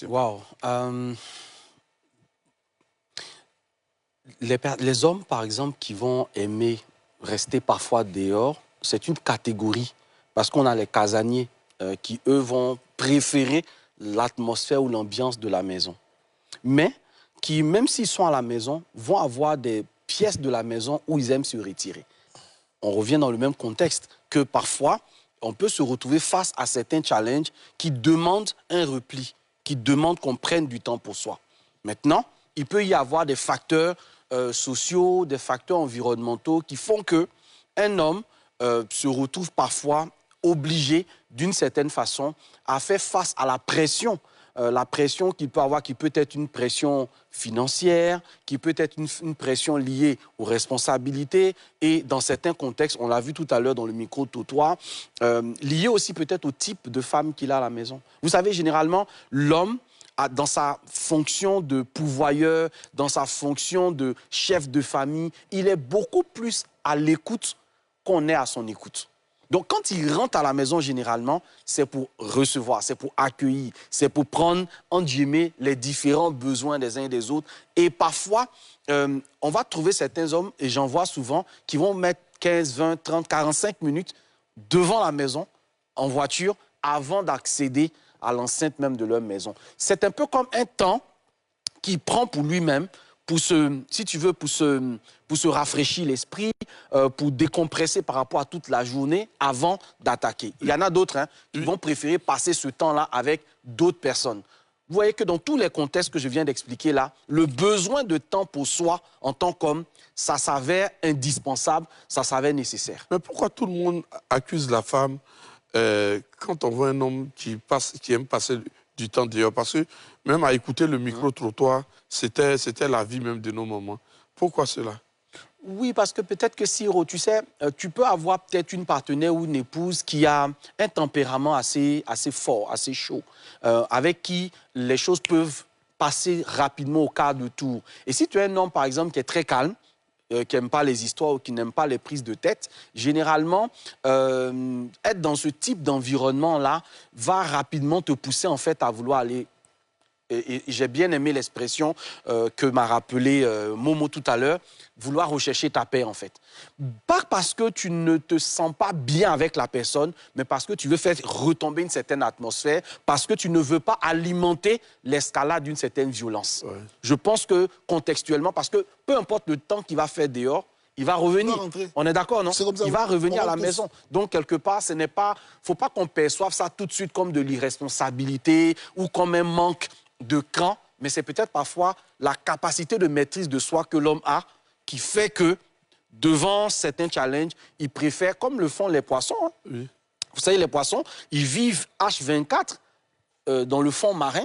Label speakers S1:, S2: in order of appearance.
S1: Waouh. Les hommes, par exemple, qui vont aimer rester parfois dehors, c'est une catégorie. Parce qu'on a les casaniers qui, eux, vont préférer l'atmosphère ou l'ambiance de la maison. Mais qui, même s'ils sont à la maison, vont avoir des pièces de la maison où ils aiment se retirer. On revient dans le même contexte que parfois, on peut se retrouver face à certains challenges qui demandent un repli, qui demandent qu'on prenne du temps pour soi. Maintenant, il peut y avoir des facteurs sociaux, des facteurs environnementaux qui font qu'un homme se retrouve parfois obligé, d'une certaine façon, à faire face à la pression qu'il peut avoir, qui peut être une pression financière, qui peut être une pression liée aux responsabilités et dans certains contextes, on l'a vu tout à l'heure dans le micro-trottoir, lié aussi peut-être au type de femme qu'il a à la maison. Vous savez, généralement, l'homme, dans sa fonction de pourvoyeur, dans sa fonction de chef de famille, il est beaucoup plus à l'écoute qu'on est à son écoute. Donc, quand il rentre à la maison, généralement, c'est pour recevoir, c'est pour accueillir, c'est pour prendre, entre guillemets, les différents besoins des uns et des autres. Et parfois, on va trouver certains hommes, et j'en vois souvent, qui vont mettre 15, 20, 30, 45 minutes devant la maison, en voiture, avant d'accéder à l'enceinte même de leur maison. C'est un peu comme un temps qu'il prend pour lui-même, pour si tu veux, pour se rafraîchir l'esprit, pour décompresser par rapport à toute la journée avant d'attaquer. Il y en a d'autres qui vont préférer passer ce temps-là avec d'autres personnes. Vous voyez que dans tous les contextes que je viens d'expliquer là, le besoin de temps pour soi en tant qu'homme, ça s'avère indispensable, ça s'avère nécessaire.
S2: Mais pourquoi tout le monde accuse la femme quand on voit un homme qui aime passer du temps dehors? Parce que même à écouter le micro-trottoir, c'était la vie même de nos mamans. Pourquoi cela?
S1: Oui, parce que peut-être que Siro, tu sais, tu peux avoir peut-être une partenaire ou une épouse qui a un tempérament assez fort, assez chaud, avec qui les choses peuvent passer rapidement au quart de tour. Et si tu es un homme, par exemple, qui est très calme, qui n'aime pas les histoires ou qui n'aime pas les prises de tête, généralement, être dans ce type d'environnement-là va rapidement te pousser en fait à vouloir aller. Et j'ai bien aimé l'expression que m'a rappelé Momo tout à l'heure, vouloir rechercher ta paix en fait. Pas parce que tu ne te sens pas bien avec la personne, mais parce que tu veux faire retomber une certaine atmosphère, parce que tu ne veux pas alimenter l'escalade d'une certaine violence. Ouais. Je pense que contextuellement, parce que peu importe le temps qu'il va faire dehors, il va revenir. On est d'accord, non? Il va revenir à la maison. Donc, quelque part, ce n'est pas... faut pas qu'on perçoive ça tout de suite comme de l'irresponsabilité ou comme un manque de cran, mais c'est peut-être parfois la capacité de maîtrise de soi que l'homme a qui fait que, devant certains challenges, il préfère, comme le font les poissons. Oui. Vous savez, les poissons, ils vivent H24 dans le fond marin.